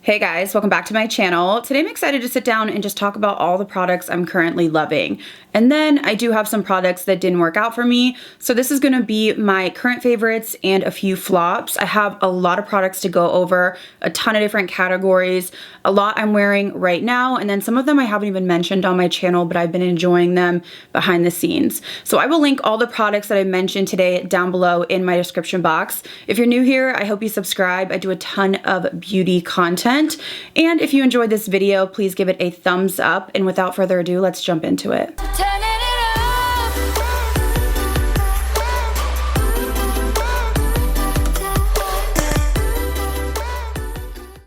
Hey guys, welcome back to my channel. Today I'm excited to sit down and just talk about all the products I'm currently loving. And then I do have some products that didn't work out for me. So this is gonna be my current favorites and a few flops. I have a lot of products to go over, a ton of different categories, a lot I'm wearing right now, and then some of them I haven't even mentioned on my channel, but I've been enjoying them behind the scenes. So I will link all the products that I mentioned today down below in my description box. If you're new here, I hope you subscribe. I do a ton of beauty content. And if you enjoyed this video, please give it a thumbs up. And without further ado, let's jump into it.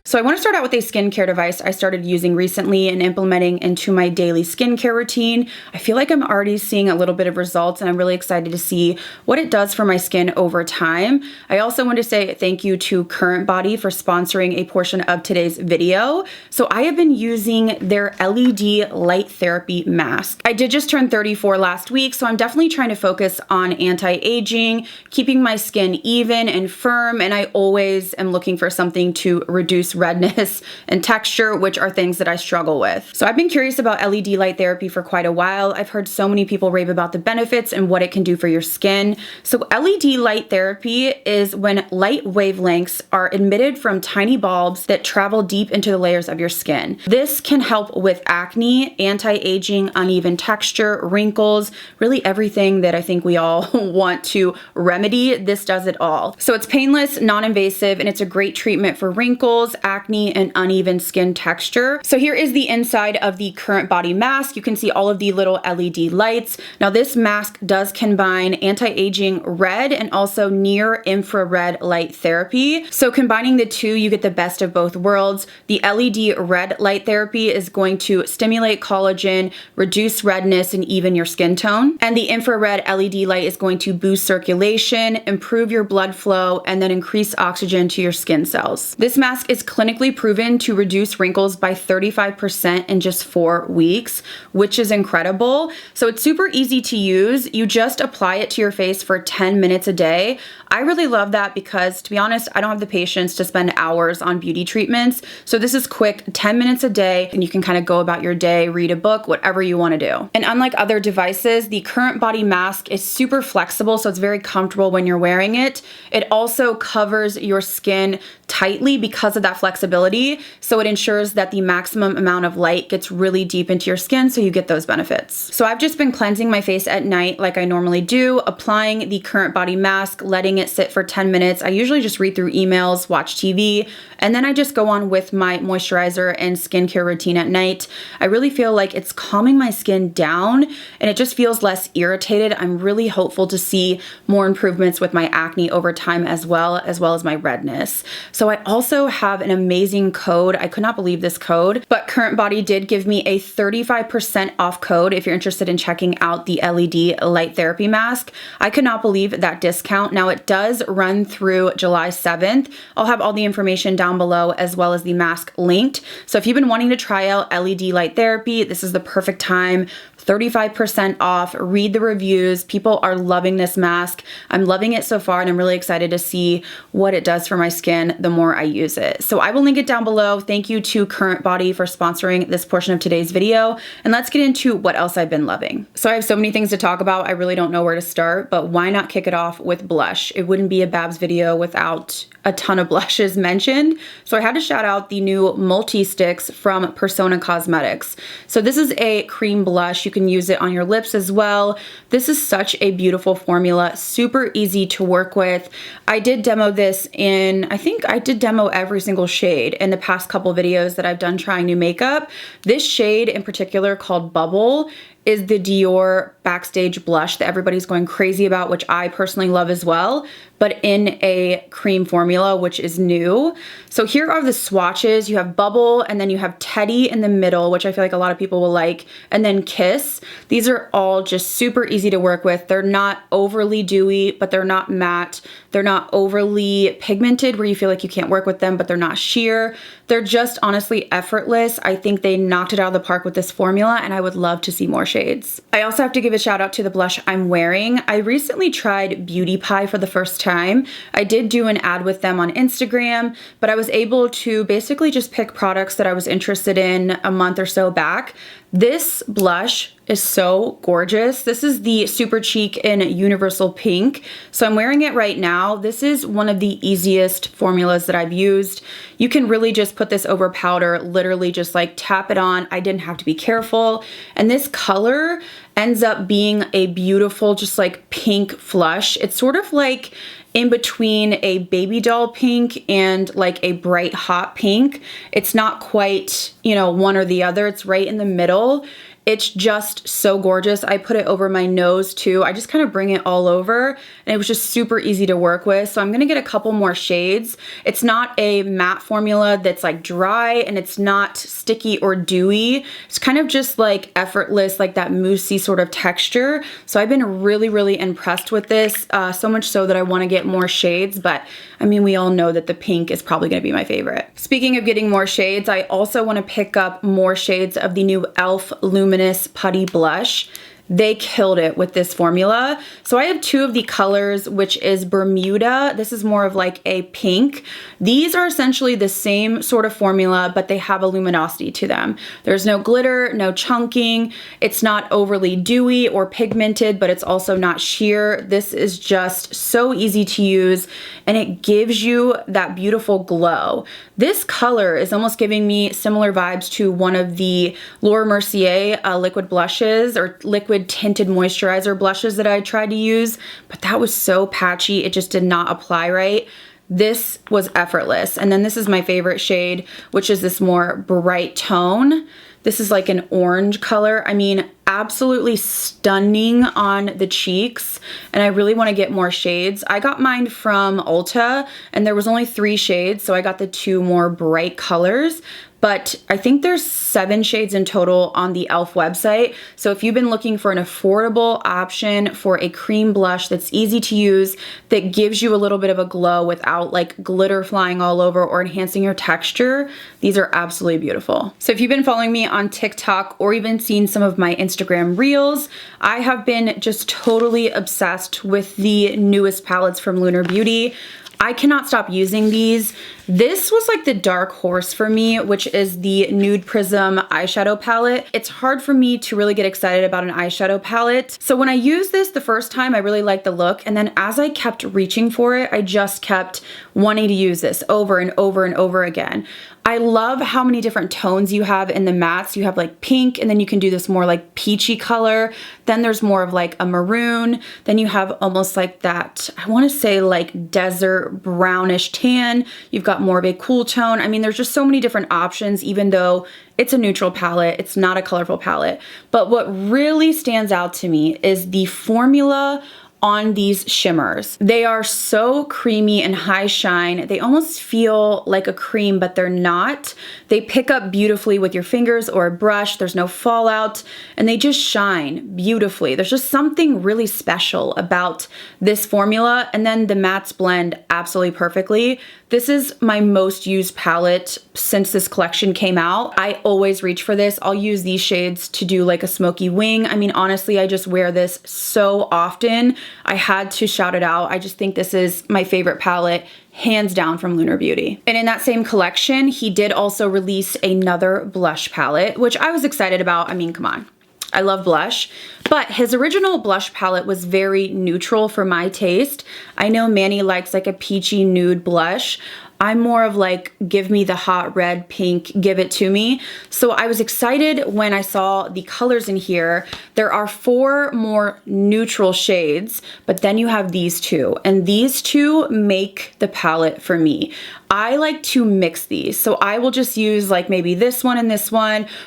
So I want to start out with a skincare device I started using recently and implementing into my daily skincare routine. I feel like I'm already seeing a little bit of results and I'm really excited to see what it does for my skin over time. I also want to say thank you to Current Body for sponsoring a portion of today's video. So I have been using their LED light therapy mask. I did just turn 34 last week, so I'm definitely trying to focus on anti-aging, keeping my skin even and firm, and I always am looking for something to reduce redness and texture, which are things that I struggle with. So I've been curious about LED light therapy for quite a while. I've heard so many people rave about the benefits and what it can do for your skin. So LED light therapy is when light wavelengths are emitted from tiny bulbs that travel deep into the layers of your skin. This can help with acne, anti-aging, uneven texture, wrinkles, really everything that I think we all want to remedy. This does it all. So it's painless, non-invasive, and it's a great treatment for wrinkles, acne, and uneven skin texture. So here is the inside of the Current Body mask. You can see all of the little LED lights. Now this mask does combine anti-aging red and also near infrared light therapy. So combining the two, you get the best of both worlds. The LED red light therapy is going to stimulate collagen, reduce redness, and even your skin tone. And the infrared LED light is going to boost circulation, improve your blood flow, and then increase oxygen to your skin cells. This mask is clinically proven to reduce wrinkles by 35% in just 4 weeks, which is incredible. So it's super easy to use. You just apply it to your face for 10 minutes a day. I really love that because, to be honest, I don't have the patience to spend hours on beauty treatments. So this is quick, 10 minutes a day, and you can kind of go about your day, read a book, whatever you want to do. And unlike other devices, the Current Body mask is super flexible, so it's very comfortable when you're wearing it. It also covers your skin tightly because of that flexibility, so it ensures that the maximum amount of light gets really deep into your skin, so you get those benefits. So I've just been cleansing my face at night like I normally do, applying the Current Body mask, letting it sit for 10 minutes. I usually just read through emails, watch TV, and then I just go on with my moisturizer and skincare routine at night. I really feel like it's calming my skin down and it just feels less irritated. I'm really hopeful to see more improvements with my acne over time as well as my redness. So I also have an amazing code. I could not believe this code, but Current Body did give me a 35% off code if you're interested in checking out the LED light therapy mask. I could not believe that discount. Now it does run through July 7th. I'll have all the information down below as well as the mask linked. So if you've been wanting to try out LED light therapy, this is the perfect time. 35% off. Read the reviews. People are loving this mask. I'm loving it so far and I'm really excited to see what it does for my skin the more I use it. So I will link it down below. Thank you to Current Body for sponsoring this portion of today's video. And let's get into what else I've been loving. So I have so many things to talk about. I really don't know where to start, but why not kick it off with blush? It wouldn't be a Babs video without a ton of blushes mentioned. So I had to shout out the new multi-sticks from Jaclyn Cosmetics. So this is a cream blush. You can use it on your lips as well. This is such a beautiful formula, super easy to work with. I did demo this in, I think I did demo every single shade in the past couple videos that I've done trying new makeup. This shade in particular called Bubble is the Dior Backstage blush that everybody's going crazy about, which I personally love as well, but in a cream formula, which is new. So here are the swatches. You have Bubble, and then you have Teddy in the middle, which I feel like a lot of people will like, and then Kiss. These are all just super easy to work with. They're not overly dewy, but they're not matte. They're not overly pigmented where you feel like you can't work with them, but they're not sheer. They're just honestly effortless. I think they knocked it out of the park with this formula, and I would love to see more shades. I also have to give a shout out to the blush I'm wearing. I recently tried Beauty Pie for the first time. I did do an ad with them on Instagram, but I was able to basically just pick products that I was interested in a month or so back. This blush is so gorgeous. This is the Super Cheek in Universal Pink. So I'm wearing it right now. This is one of the easiest formulas that I've used. You can really just put this over powder, literally just like tap it on. I didn't have to be careful. And this color ends up being a beautiful, just like pink flush. It's sort of like in between a baby doll pink and like a bright hot pink. It's not quite, you know, one or the other. It's right in the middle. It's just so gorgeous. I put it over my nose too. I just kind of bring it all over, and it was just super easy to work with. So I'm gonna get a couple more shades. It's not a matte formula that's like dry, and it's not sticky or dewy. It's kind of just like effortless, like that moussey sort of texture. So I've been really, really impressed with this, so much so that I wanna get more shades, but I mean, we all know that the pink is probably gonna be my favorite. Speaking of getting more shades, I also wanna pick up more shades of the new e.l.f. Luminous Putty Blush. They killed it with this formula. So I have two of the colors, which is Bermuda. This is more of like a pink. These are essentially the same sort of formula, but they have a luminosity to them. There's no glitter, no chunking. It's not overly dewy or pigmented, but it's also not sheer. This is just so easy to use, and it gives you that beautiful glow. This color is almost giving me similar vibes to one of the Laura Mercier liquid blushes or liquid tinted moisturizer blushes that I tried to use, but that was so patchy. It just did not apply right. This was effortless. And then this is my favorite shade, which is this more bright tone. This is like an orange color. I mean, absolutely stunning on the cheeks, and I really want to get more shades. I got mine from Ulta, and there was only 3 shades, so I got the 2 more bright colors. But I think there's 7 shades in total on the e.l.f. website. So if you've been looking for an affordable option for a cream blush that's easy to use, that gives you a little bit of a glow without like glitter flying all over or enhancing your texture, these are absolutely beautiful. So if you've been following me on TikTok or even seen some of my Instagram reels, I have been just totally obsessed with the newest palettes from Lunar Beauty. I cannot stop using these. This was like the dark horse for me, which is the Nude Prism eyeshadow palette. It's hard for me to really get excited about an eyeshadow palette. So when I used this the first time, I really liked the look. And then as I kept reaching for it, I just kept wanting to use this over and over and over again. I love how many different tones you have in the mattes. You have like pink, and then you can do this more like peachy color. Then there's more of like a maroon. Then you have almost like that, I want to say like desert brownish tan. You've got more of a cool tone. I mean, there's just so many different options, even though it's a neutral palette. It's not a colorful palette. But what really stands out to me is the formula on these shimmers. They are so creamy and high shine. They almost feel like a cream, but they're not. They pick up beautifully with your fingers or a brush. There's no fallout, and they just shine beautifully. There's just something really special about this formula, and then the mattes blend absolutely perfectly. This is my most used palette since this collection came out. I always reach for this. I'll use these shades to do like a smoky wing. I mean, honestly, I just wear this so often. I had to shout it out. I just think this is my favorite palette, hands down, from Lunar Beauty. And in that same collection, he did also release another blush palette, which I was excited about. I mean, come on. I love blush, but his original blush palette was very neutral for my taste. I know Manny likes like a peachy nude blush. I'm more of like, give me the hot red, pink, give it to me. So I was excited when I saw the colors in here. There are 4 more neutral shades, but then you have these 2, and these 2 make the palette for me. I like to mix these. So I will just use like maybe this one,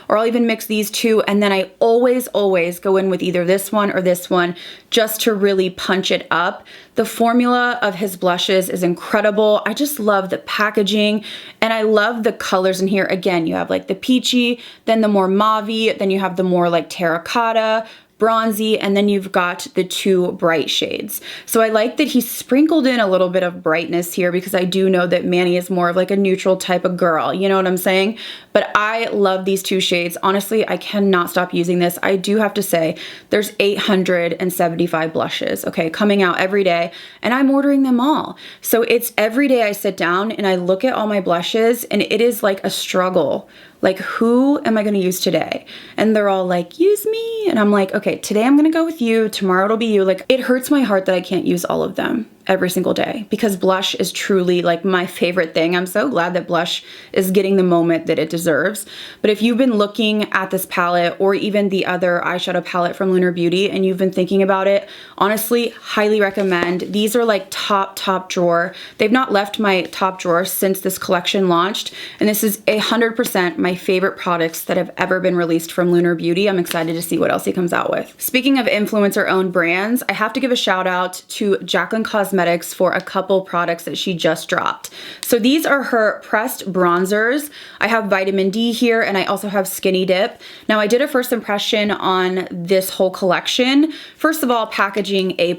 or I'll even mix these 2. And then I always go in with either this one or this one just to really punch it up. The formula of his blushes is incredible. I just love the packaging, and I love the colors in here. Again, you have like the peachy, then the more mauve-y, then you have the more like terracotta, bronzy, and then you've got the 2 bright shades. So I like that he sprinkled in a little bit of brightness here, because I do know that Manny is more of like a neutral type of girl, you know what I'm saying? But I love these 2 shades. Honestly, I cannot stop using this. I do have to say, there's 875 blushes, okay, coming out every day, and I'm ordering them all. So it's every day I sit down and I look at all my blushes, and it is like a struggle. Like, who am I going to use today? And they're all like, use me. And I'm like, okay, today I'm going to go with you. Tomorrow it'll be you. Like, it hurts my heart that I can't use all of them every single day, because blush is truly like my favorite thing. I'm so glad that blush is getting the moment that it deserves. But if you've been looking at this palette, or even the other eyeshadow palette from Lunar Beauty, and you've been thinking about it, honestly, highly recommend. These are like top drawer. They've not left my top drawer since this collection launched. And this is 100% my favorite products that have ever been released from Lunar Beauty. I'm excited to see what else he comes out with. Speaking of influencer-owned brands, I have to give a shout out to Jaclyn Cosmetics for a couple products that she just dropped. So these are her pressed bronzers. I have vitamin D here, and I also have Skinny Dip. Now, I did a first impression on this whole collection. First of all, packaging A+.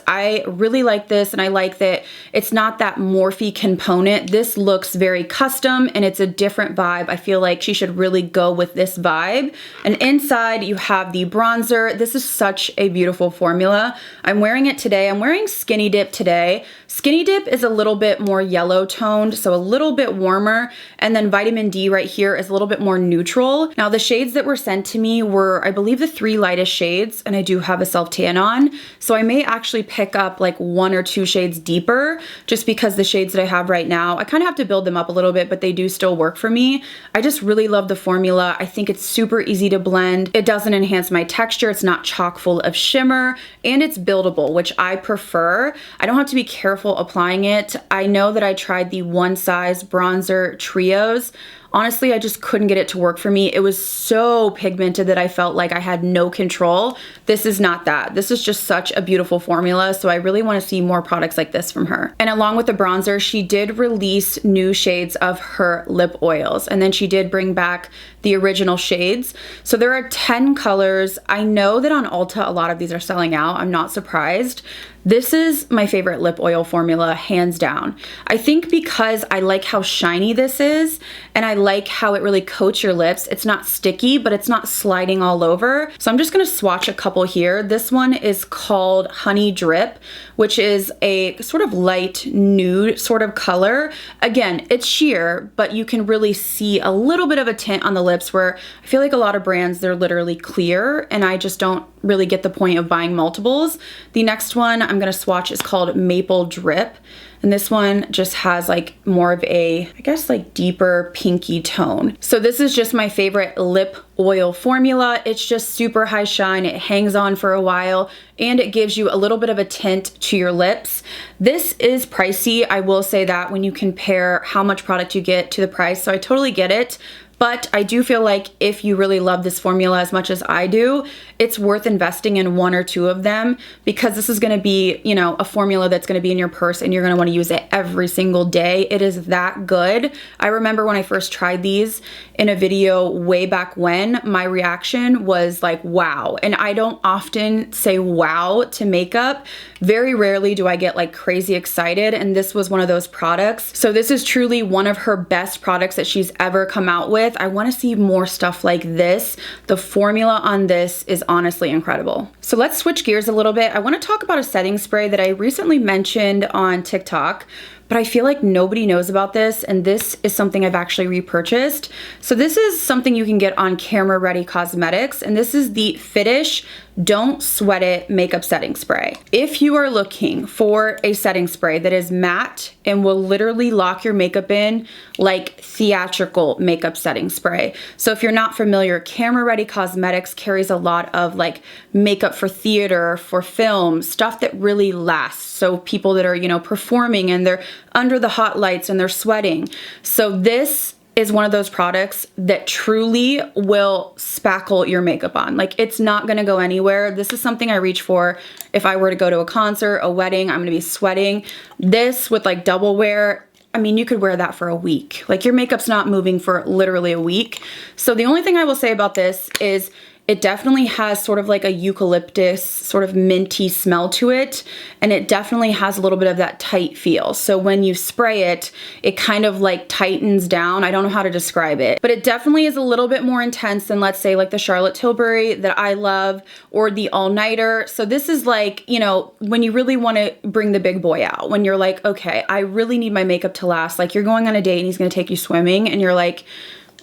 I really like this, and I like that it's not that Morphe component. This looks very custom, and it's a different vibe. I feel like she should really go with this vibe. And inside you have the bronzer. This is such a beautiful formula. I'm wearing it today. I'm wearing Skinny Dip today. Skinny Dip is a little bit more yellow toned, so a little bit warmer, and then vitamin D right here is a little bit more neutral. Now, the shades that were sent to me were, I believe, the 3 lightest shades, and I do have a self tan on, so I may actually pick up like 1 or 2 shades deeper, just because the shades that I have right now, I kind of have to build them up a little bit, but they do still work for me. I just really love the formula. I think it's super easy to blend. It doesn't enhance my texture. It's not chock full of shimmer, and it's buildable, which I prefer. I don't have to be careful applying it. I know that I tried the One Size bronzer trios. Honestly, I just couldn't get it to work for me. It was so pigmented that I felt like I had no control. This is not that. This is just such a beautiful formula, so I really want to see more products like this from her. And along with the bronzer, she did release new shades of her lip oils, and then she did bring back the original shades. So there are 10 colors. I know that on Ulta, a lot of these are selling out. I'm not surprised. This is my favorite lip oil formula, hands down. I think because I like how shiny this is, and I like how it really coats your lips. It's not sticky, but it's not sliding all over. So I'm just gonna swatch a couple here. This one is called Honey Drip, which is a sort of light nude sort of color. Again, it's sheer, but you can really see a little bit of a tint on the lips, where I feel like a lot of brands, they're literally clear, and I just don't really get the point of buying multiples. The next one I'm gonna swatch is called Maple Drip. And this one just has like more of a, I guess, like deeper pinky tone. So this is just my favorite lip oil formula. It's just super high shine. It hangs on for a while, and it gives you a little bit of a tint to your lips. This is pricey. I will say that when you compare how much product you get to the price. So I totally get it. But I do feel like if you really love this formula as much as I do, it's worth investing in 1 or 2 of them, because this is gonna be, you know, a formula that's gonna be in your purse, and you're gonna wanna use it every single day. It is that good. I remember when I first tried these in a video way back when, my reaction was like, wow. And I don't often say wow to makeup. Very rarely do I get like crazy excited, and this was one of those products. So this is truly one of her best products that she's ever come out with. I want to see more stuff like this. The formula on this is honestly incredible. So let's switch gears a little bit. I want to talk about a setting spray that I recently mentioned on TikTok, but I feel like nobody knows about this, and this is something I've actually repurchased. So this is something you can get on Camera Ready Cosmetics, and this is the Fitish Don't Sweat It Makeup Setting Spray. If you are looking for a setting spray that is matte and will literally lock your makeup in like theatrical makeup setting spray. So if you're not familiar, Camera Ready Cosmetics carries a lot of like makeup for theater, for film, stuff that really lasts. So people that are, you know, performing and they're under the hot lights and they're sweating. So this is one of those products that truly will spackle your makeup on. Like, it's not gonna go anywhere. This is something I reach for if I were to go to a concert, a wedding, I'm gonna be sweating. This with like double wear, I mean, you could wear that for a week. Like, your makeup's not moving for literally a week. So the only thing I will say about this is It definitely has sort of like a eucalyptus, sort of minty smell to it, and it definitely has a little bit of that tight feel. So when you spray it, it kind of like tightens down. I don't know how to describe it, but it definitely is a little bit more intense than, let's say, like the Charlotte Tilbury that I love, or the All Nighter. So this is like, you know, when you really want to bring the big boy out, when you're like, okay, I really need my makeup to last. Like you're going on a date and he's going to take you swimming and you're like,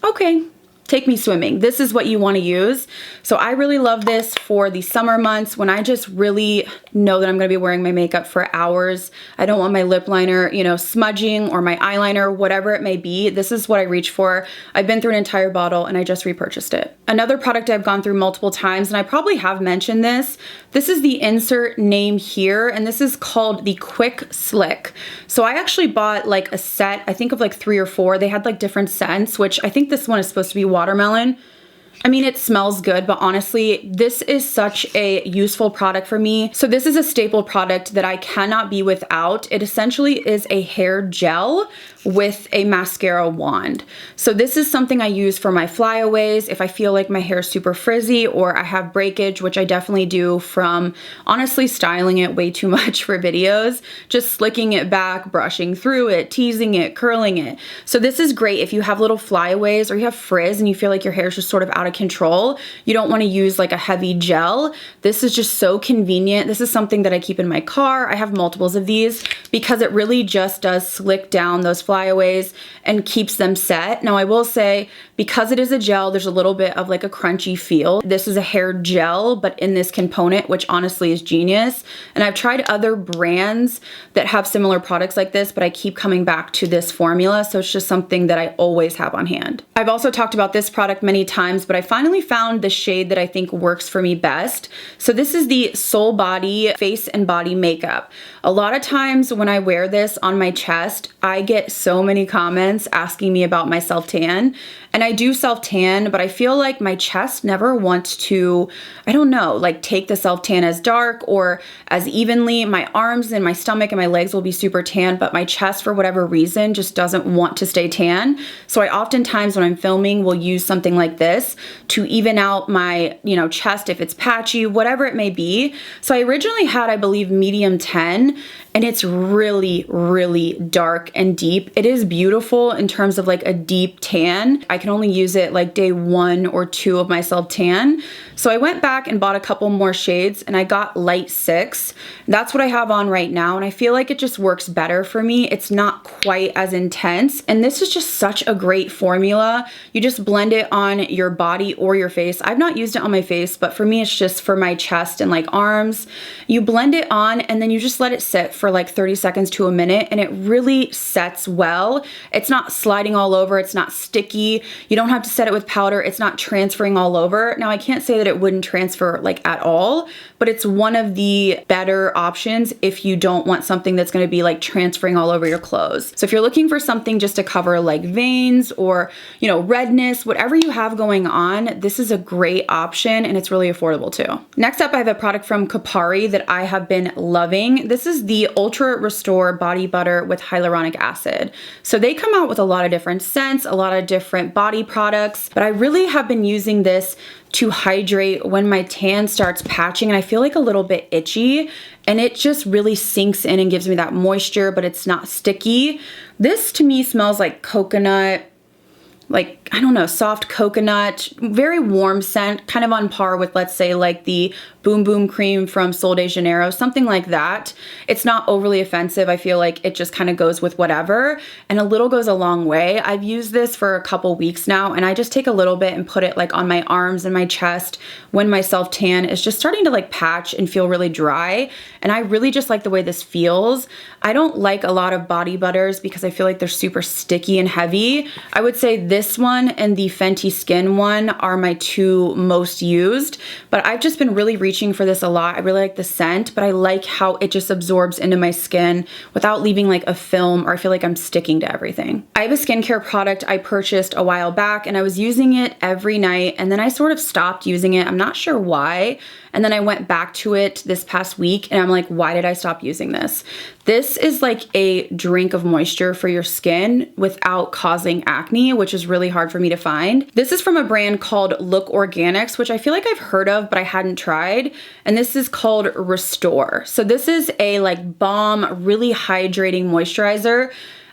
okay, take me swimming. This is what you want to use. So I really love this for the summer months when I just really know that I'm going to be wearing my makeup for hours. I don't want my lip liner, you know, smudging, or my eyeliner, whatever it may be. This is what I reach for. I've been through an entire bottle and I just repurchased it. Another product I've gone through multiple times, and I probably have mentioned this. This is the insert name here, and this is called the Quick Slick. So I actually bought like a set, I think of like 3 or 4. They had like different scents, which I think this one is supposed to be watermelon. I mean, it smells good, but honestly, this is such a useful product for me. So this is a staple product that I cannot be without. It essentially is a hair gel with a mascara wand. So this is something I use for my flyaways if I feel like my hair is super frizzy or I have breakage, which I definitely do from honestly styling it way too much for videos, just slicking it back, brushing through it, teasing it, curling it. So this is great if you have little flyaways or you have frizz and you feel like your hair is just sort of out of control. You don't want to use like a heavy gel. This is just so convenient. This is something that I keep in my car. I have multiples of these because it really just does slick down those flyaways and keeps them set. Now I will say, because it is a gel, there's a little bit of like a crunchy feel. This is a hair gel, but in this component, which honestly is genius. And I've tried other brands that have similar products like this, but I keep coming back to this formula. So it's just something that I always have on hand. I've also talked about this product many times, but I finally found the shade that I think works for me best. So this is the Soul Body Face and Body Makeup. A lot of times when I wear this on my chest, I get so many comments asking me about my self-tan. And I do self-tan, but I feel like my chest never wants to, I don't know, like take the self-tan as dark or as evenly. My arms and my stomach and my legs will be super tan, but my chest for whatever reason just doesn't want to stay tan. So I oftentimes when I'm filming will use something like this to even out my, you know, chest if it's patchy, whatever it may be. So I originally had, I believe, medium 10, and it's really, really dark and deep. It is beautiful in terms of like a deep tan. I can only use it like day 1 or 2 of my self-tan. So I went back and bought a couple more shades and I got light 6. That's what I have on right now, and I feel like it just works better for me. It's not quite as intense, and this is just such a great formula. You just blend it on your body or your face. I've not used it on my face, but for me it's just for my chest and like arms. You blend it on and then you just let it sit for like 30 seconds to a minute, and it really sets well. It's not sliding all over, it's not sticky. You don't have to set it with powder. It's not transferring all over. Now I can't say that it wouldn't transfer like at all, but it's one of the better options if you don't want something that's going to be like transferring all over your clothes. So if you're looking for something just to cover like veins or, you know, redness, whatever you have going on, this is a great option, and it's really affordable too. Next up, I have a product from Kopari that I have been loving. This is the Ultra Restore Body Butter with Hyaluronic Acid. So they come out with a lot of different scents, a lot of different body products, but I really have been using this to hydrate when my tan starts patching and I feel like a little bit itchy, and it just really sinks in and gives me that moisture, but it's not sticky. This to me smells like coconut, like, I don't know, soft coconut, very warm scent, kind of on par with, let's say, like the Boom Boom Cream from Sol de Janeiro, something like that. It's not overly offensive. I feel like it just kind of goes with whatever, and a little goes a long way. I've used this for a couple weeks now, and I just take a little bit and put it like on my arms and my chest when my self-tan is just starting to like patch and feel really dry, and I really just like the way this feels. I don't like a lot of body butters because I feel like they're super sticky and heavy. I would say this one and the Fenty Skin one are my 2 most used, but I've just been really reaching for this a lot. I really like the scent, but I like how it just absorbs into my skin without leaving like a film, or I feel like I'm sticking to everything. I have a skincare product I purchased a while back and I was using it every night, and then I sort of stopped using it. I'm not sure why. And then I went back to it this past week and I'm like, why did I stop using this? This is like a drink of moisture for your skin without causing acne, which is really hard for me to find. This is from a brand called Look Organics, which I feel like I've heard of, but I hadn't tried. And this is called Restore. So this is a like balm, really hydrating moisturizer.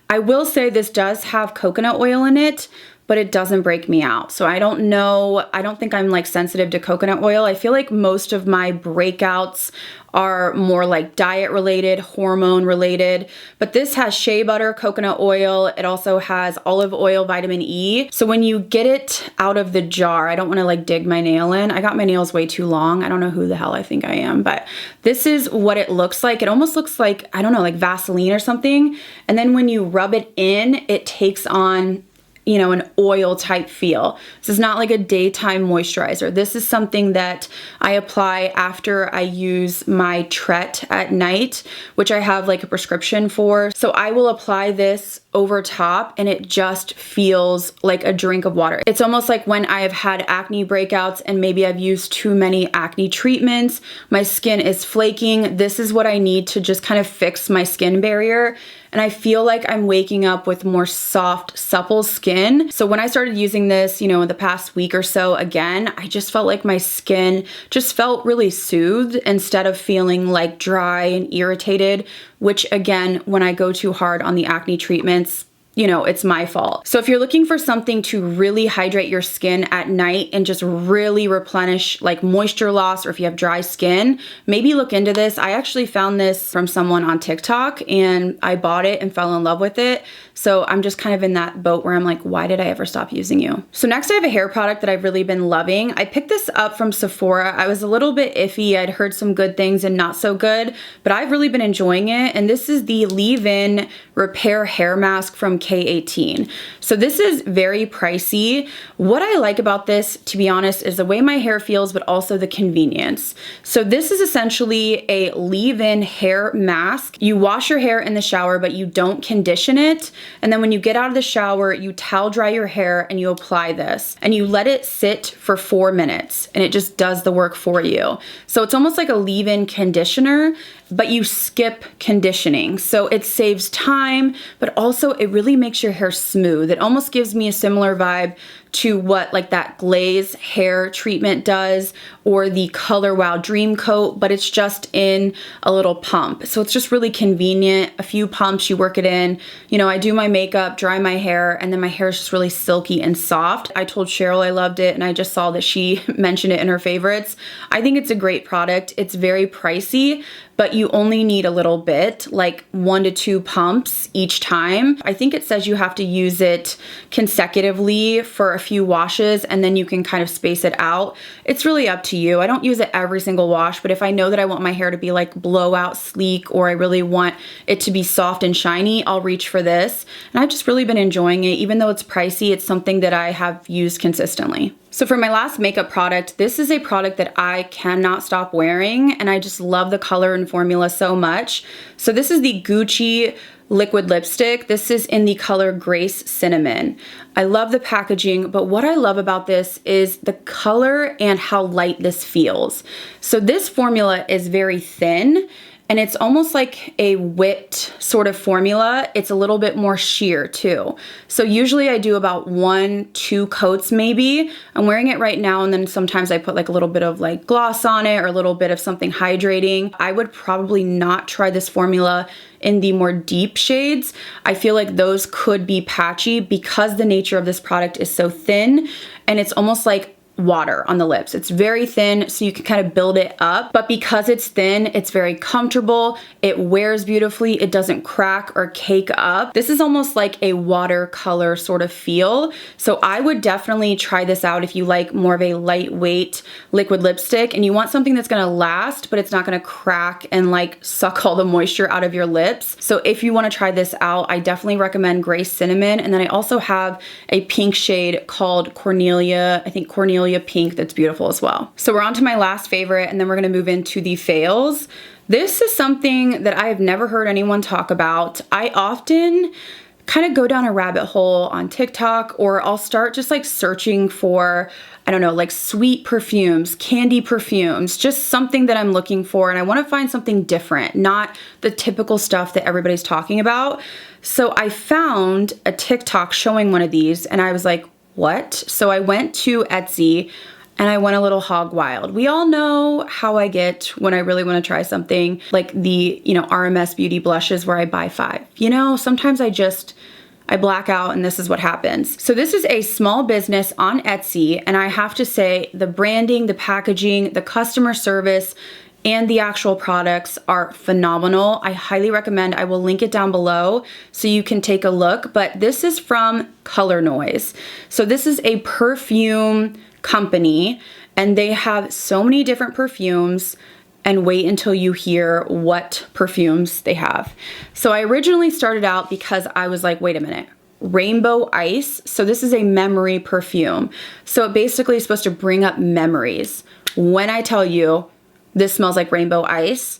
I will say this does have coconut oil in it, but it doesn't break me out. So I don't know, I don't think I'm like sensitive to coconut oil. I feel like most of my breakouts are more like diet related, hormone related, but this has shea butter, coconut oil. It also has olive oil, vitamin E. So when you get it out of the jar, I don't want to like dig my nail in. I got my nails way too long. I don't know who the hell I think I am, but this is what it looks like. It almost looks like, I don't know, like Vaseline or something. And then when you rub it in, it takes on, you know, an oil type feel. This is not like a daytime moisturizer. This is something that I apply after I use my Tret at night, which I have like a prescription for. So I will apply this over top and it just feels like a drink of water. It's almost like when I have had acne breakouts and maybe I've used too many acne treatments, my skin is flaking. This is what I need to just kind of fix my skin barrier. And I feel like I'm waking up with more soft, supple skin. So when I started using this, you know, in the past week or so, again, I just felt like my skin just felt really soothed instead of feeling like dry and irritated, which again, when I go too hard on the acne treatments, you know, it's my fault. So if you're looking for something to really hydrate your skin at night and just really replenish like moisture loss, or if you have dry skin, maybe look into this. I actually found this from someone on TikTok and I bought it and fell in love with it. So I'm just kind of in that boat where I'm like, why did I ever stop using you? So next I have a hair product that I've really been loving. I picked this up from Sephora. I was a little bit iffy. I'd heard some good things and not so good, but I've really been enjoying it. And this is the Leave-In Repair Hair Mask from K18. So this is very pricey. What I like about this, to be honest, is the way my hair feels, but also the convenience. So this is essentially a leave-in hair mask. You wash your hair in the shower, but you don't condition it. And then when you get out of the shower, you towel dry your hair and you apply this and you let it sit for 4 minutes and it just does the work for you. So it's almost like a leave-in conditioner, but you skip conditioning. So it saves time, but also it really makes your hair smooth. It almost gives me a similar vibe to what like that glaze hair treatment does, or the Color Wow Dream Coat, but it's just in a little pump. So it's just really convenient. A few pumps, you work it in. You know, I do my makeup, dry my hair, and then my hair is just really silky and soft. I told Cheryl I loved it, and I just saw that she mentioned it in her favorites. I think it's a great product. It's very pricey, but you only need a little bit, like 1 to 2 pumps each time. I think it says you have to use it consecutively for a few washes and then you can kind of space it out. It's really up to you. I don't use it every single wash, but if I know that I want my hair to be like blowout sleek, or I really want it to be soft and shiny, I'll reach for this. And I've just really been enjoying it. Even though it's pricey, it's something that I have used consistently. So for my last makeup product, this is a product that I cannot stop wearing, and I just love the color and formula so much. So this is the Gucci liquid lipstick. This is in the color Grace Cinnamon. I love the packaging, but what I love about this is the color and how light this feels. So this formula is very thin, and it's almost like a whipped sort of formula. It's a little bit more sheer too. So usually I do about 1-2 coats maybe. I'm wearing it right now, and then sometimes I put like a little bit of like gloss on it or a little bit of something hydrating. I would probably not try this formula in the more deep shades. I feel like those could be patchy because the nature of this product is so thin, and it's almost like water on the lips. It's very thin, so you can kind of build it up, but because it's thin, it's very comfortable. It wears beautifully. It doesn't crack or cake up. This is almost like a watercolor sort of feel. So I would definitely try this out if you like more of a lightweight liquid lipstick and you want something that's gonna last, but it's not gonna crack and like suck all the moisture out of your lips. So if you wanna try this out, I definitely recommend Grace Cinnamon. And then I also have a pink shade called Cornelia, I think Cornelia Pink, that's beautiful as well. So we're on to my last favorite, and then we're gonna move into the fails. This is something that I have never heard anyone talk about. I often kind of go down a rabbit hole on TikTok, or I'll start just like searching for, I don't know, like sweet perfumes, candy perfumes, just something that I'm looking for. And I want to find something different, not the typical stuff that everybody's talking about. So I found a TikTok showing one of these and I was like, what? So I went to Etsy and I went a little hog wild. We all know how I get when I really want to try something, like the, RMS Beauty blushes where I buy 5. Sometimes I black out and this is what happens. So this is a small business on Etsy, and I have to say the branding, the packaging, the customer service, and the actual products are phenomenal. I highly recommend. I will link it down below so you can take a look, but this is from Color Noise. So this is a perfume company and they have so many different perfumes, and wait until you hear what perfumes they have. So I originally started out because I was like, wait a minute, Rainbow Ice. So this is a memory perfume. So it basically is supposed to bring up memories. When I tell you this smells like Rainbow Ice,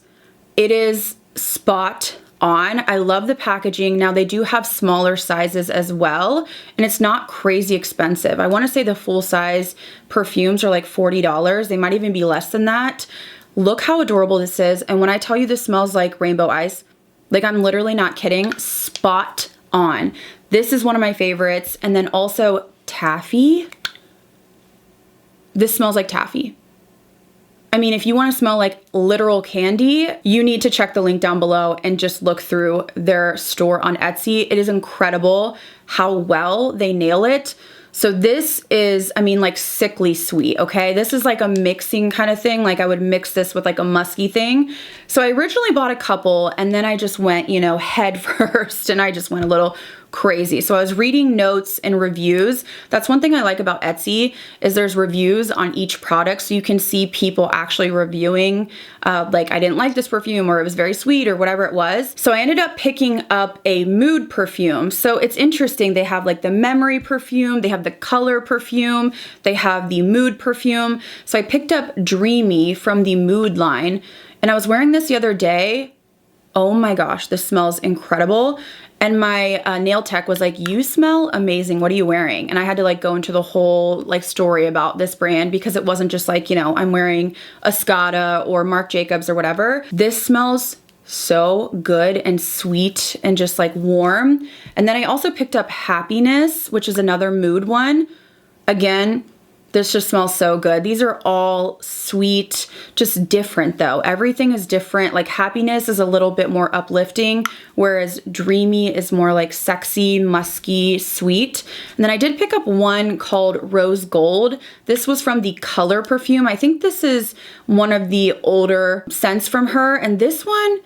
it is spot on. I love the packaging. Now they do have smaller sizes as well, and it's not crazy expensive. I want to say the full size perfumes are like $40. They might even be less than that. Look how adorable this is. And when I tell you this smells like Rainbow Ice, like I'm literally not kidding, spot on. This is one of my favorites. And then also Taffy. This smells like Taffy. I mean, if you want to smell like literal candy, you need to check the link down below and just look through their store on Etsy. It is incredible how well they nail it. So this is, like sickly sweet, okay? This is like a mixing kind of thing. Like I would mix this with like a musky thing. So I originally bought a couple and then I just went, head first, and I just went a little crazy. So I was reading notes and reviews. That's one thing I like about Etsy is there's reviews on each product. So you can see people actually reviewing, like I didn't like this perfume, or it was very sweet, or whatever it was. So I ended up picking up a mood perfume. So it's interesting. They have like the memory perfume, they have the color perfume, they have the mood perfume. So I picked up Dreamy from the mood line, and I was wearing this the other day. Oh my gosh, this smells incredible. And my nail tech was like, you smell amazing. What are you wearing? And I had to like go into the whole like story about this brand, because it wasn't just like, I'm wearing a Escada or Marc Jacobs or whatever. This smells so good and sweet and just like warm. And then I also picked up Happiness, which is another mood one. Again, this just smells so good. These are all sweet, just different though. Everything is different. Like Happiness is a little bit more uplifting, whereas Dreamy is more like sexy, musky, sweet. And then I did pick up one called Rose Gold. This was from the Color perfume. I think this is one of the older scents from her. And this one,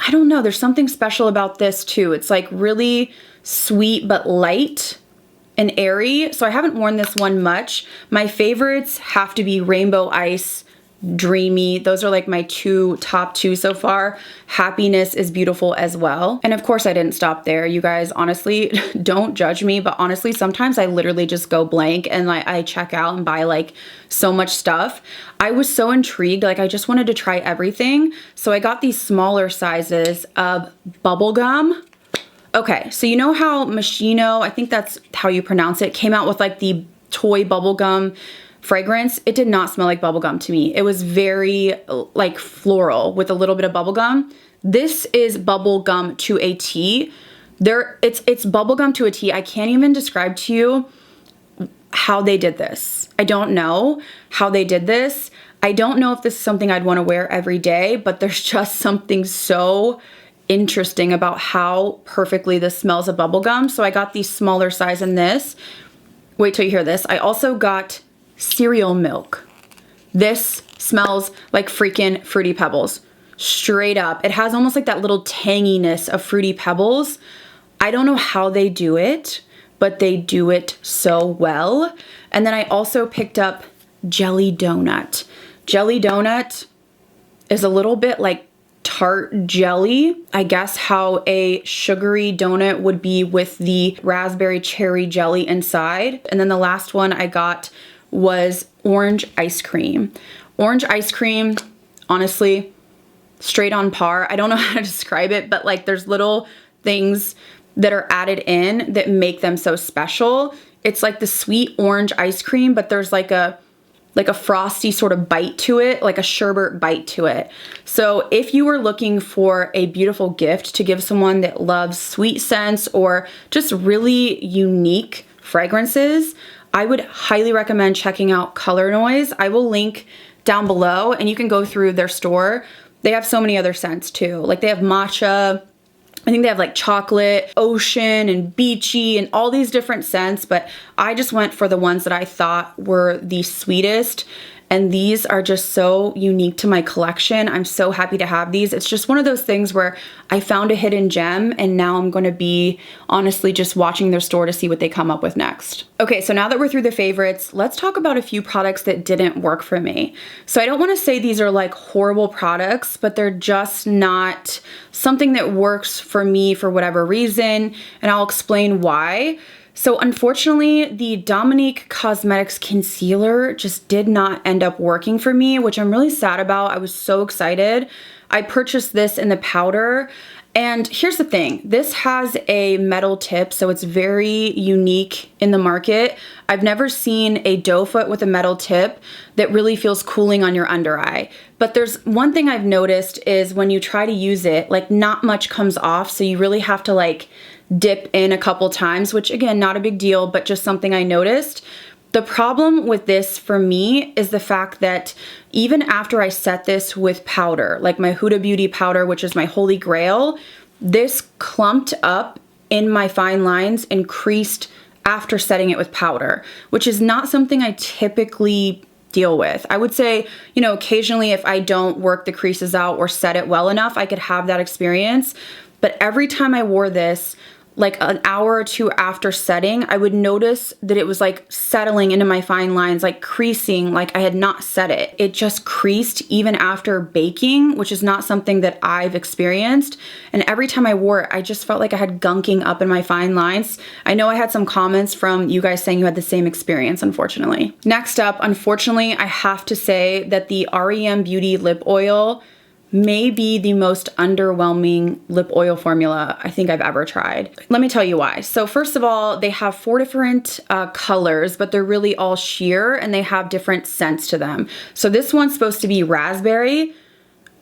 I don't know, there's something special about this too. It's like really sweet but light and airy. So I haven't worn this one much. My favorites have to be Rainbow Ice, Dreamy. Those are like my top two so far. Happiness is beautiful as well. And of course I didn't stop there. You guys, honestly, don't judge me, but honestly, sometimes I literally just go blank and I check out and buy like so much stuff. I was so intrigued. Like I just wanted to try everything. So I got these smaller sizes of bubblegum. Okay, so you know how Moschino, I think that's how you pronounce it, came out with like the toy bubblegum fragrance? It did not smell like bubblegum to me. It was very like floral with a little bit of bubblegum. This is bubblegum to a T. It's bubblegum to a T. I can't even describe to you how they did this. I don't know how they did this. I don't know if this is something I'd want to wear every day, but there's just something so interesting about how perfectly this smells of bubblegum. So I got the smaller size in this. Wait till you hear this. I also got cereal milk. This smells like freaking Fruity Pebbles. Straight up. It has almost like that little tanginess of Fruity Pebbles. I don't know how they do it, but they do it so well. And then I also picked up Jelly Donut. Jelly Donut is a little bit like tart jelly. I guess how a sugary donut would be with the raspberry cherry jelly inside. And then the last one I got was orange ice cream. Orange ice cream, honestly, straight on par. I don't know how to describe it, but like there's little things that are added in that make them so special. It's like the sweet orange ice cream, but there's like a frosty sort of bite to it, like a sherbet bite to it. So if you were looking for a beautiful gift to give someone that loves sweet scents or just really unique fragrances, I would highly recommend checking out Color Noise. I will link down below and you can go through their store. They have so many other scents too. Like they have matcha, I think they have like chocolate, ocean, and beachy, and all these different scents, but I just went for the ones that I thought were the sweetest. And these are just so unique to my collection. I'm so happy to have these. It's just one of those things where I found a hidden gem and now I'm gonna be honestly just watching their store to see what they come up with next. Okay, so now that we're through the favorites, let's talk about a few products that didn't work for me. So I don't wanna say these are like horrible products, but they're just not something that works for me for whatever reason, and I'll explain why. So unfortunately, the Jaclyn Cosmetics concealer just did not end up working for me, which I'm really sad about. I was so excited. I purchased this in the powder, and here's the thing. This has a metal tip, so it's very unique in the market. I've never seen a doe foot with a metal tip that really feels cooling on your under eye. But there's one thing I've noticed is when you try to use it, like not much comes off, so you really have to like dip in a couple times, which again, not a big deal, but just something I noticed. The problem with this for me is the fact that even after I set this with powder, like my Huda Beauty powder, which is my holy grail, this clumped up in my fine lines and creased after setting it with powder, which is not something I typically deal with. I would say, you know, occasionally if I don't work the creases out or set it well enough, I could have that experience. But every time I wore this, like an hour or two after setting, I would notice that it was like settling into my fine lines, like creasing, like I had not set it. It just creased even after baking, which is not something that I've experienced. And every time I wore it, I just felt like I had gunking up in my fine lines. I know I had some comments from you guys saying you had the same experience, unfortunately. Next up, unfortunately, I have to say that the REM Beauty lip oil may be the most underwhelming lip oil formula I think I've ever tried. Let me tell you why. So first of all, they have 4 different colors, but they're really all sheer and they have different scents to them. So this one's supposed to be raspberry.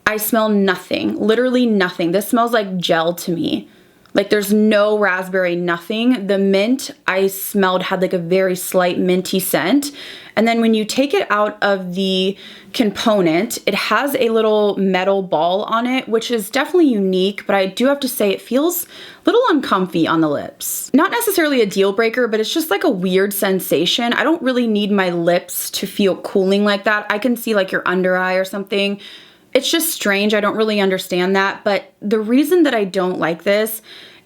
I smell nothing, literally nothing. This smells like gel to me. Like there's no raspberry, nothing. The mint I smelled had like a very slight minty scent. And then when you take it out of the component, it has a little metal ball on it, which is definitely unique, but I do have to say it feels a little uncomfy on the lips. Not necessarily a deal breaker, but it's just like a weird sensation. I don't really need my lips to feel cooling like that. I can see like your under eye or something. It's just strange. I don't really understand that. But the reason that I don't like this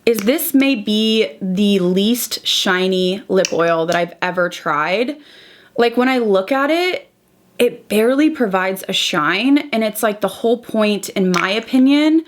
is this may be the least shiny lip oil that I've ever tried. Like when I look at it, it barely provides a shine. And it's like the whole point, in my opinion,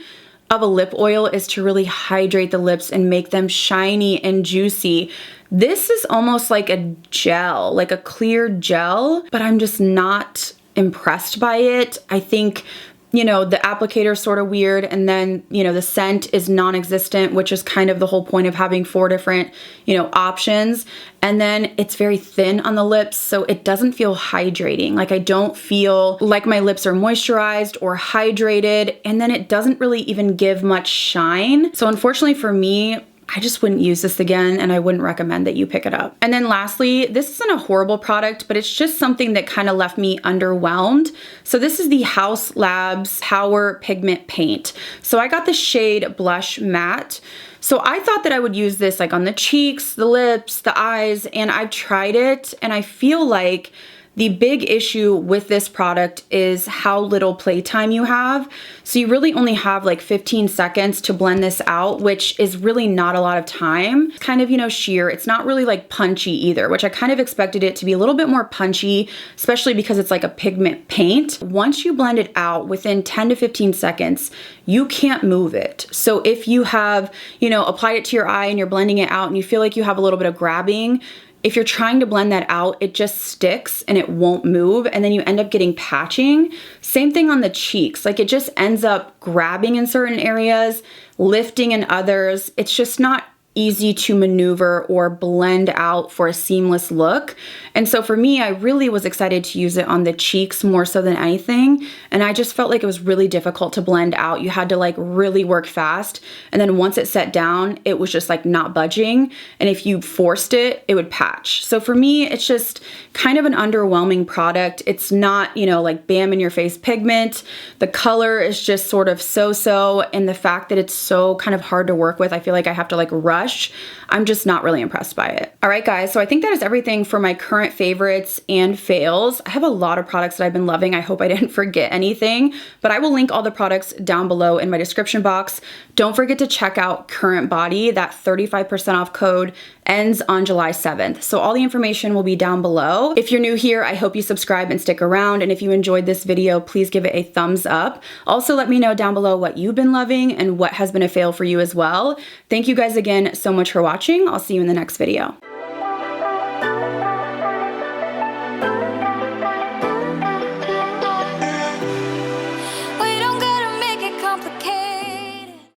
of a lip oil is to really hydrate the lips and make them shiny and juicy. This is almost like a gel, like a clear gel, but I'm just not impressed by it. I think, you know, the applicator is sort of weird, and then, you know, the scent is non-existent, which is kind of the whole point of having 4 different, you know, options. And then it's very thin on the lips, so it doesn't feel hydrating. Like I don't feel like my lips are moisturized or hydrated, and then it doesn't really even give much shine. So unfortunately for me, I just wouldn't use this again, and I wouldn't recommend that you pick it up. And then lastly, this isn't a horrible product, but it's just something that kind of left me underwhelmed. So this is the Haus Labs Power Pigment Paint. So I got the shade Blush Matte. So I thought that I would use this like on the cheeks, the lips, the eyes, and I've tried it, and I feel like the big issue with this product is how little playtime you have. So you really only have like 15 seconds to blend this out, which is really not a lot of time. It's kind of, you know, sheer. It's not really like punchy either, which I kind of expected it to be a little bit more punchy, especially because it's like a pigment paint. Once you blend it out within 10 to 15 seconds, you can't move it. So if you have, you know, applied it to your eye and you're blending it out and you feel like you have a little bit of grabbing, if you're trying to blend that out, it just sticks and it won't move, and then you end up getting patching. Same thing on the cheeks. Like it just ends up grabbing in certain areas, lifting in others. It's just not easy to maneuver or blend out for a seamless look. And so for me, I really was excited to use it on the cheeks more so than anything. And I just felt like it was really difficult to blend out. You had to like really work fast. And then once it set down, it was just like not budging. And if you forced it, it would patch. So for me, it's just kind of an underwhelming product. It's not, you know, like bam in your face pigment. The color is just sort of so-so. And the fact that it's so kind of hard to work with, I feel like I have to like rush. I'm just not really impressed by it. All right, guys, so I think that is everything for my current favorites and fails. I have a lot of products that I've been loving. I hope I didn't forget anything, but I will link all the products down below in my description box. Don't forget to check out Current Body. That 35% off code ends on July 7th. So all the information will be down below. If you're new here, I hope you subscribe and stick around. And if you enjoyed this video, please give it a thumbs up. Also, let me know down below what you've been loving and what has been a fail for you as well. Thank you guys again so much for watching. I'll see you in the next video.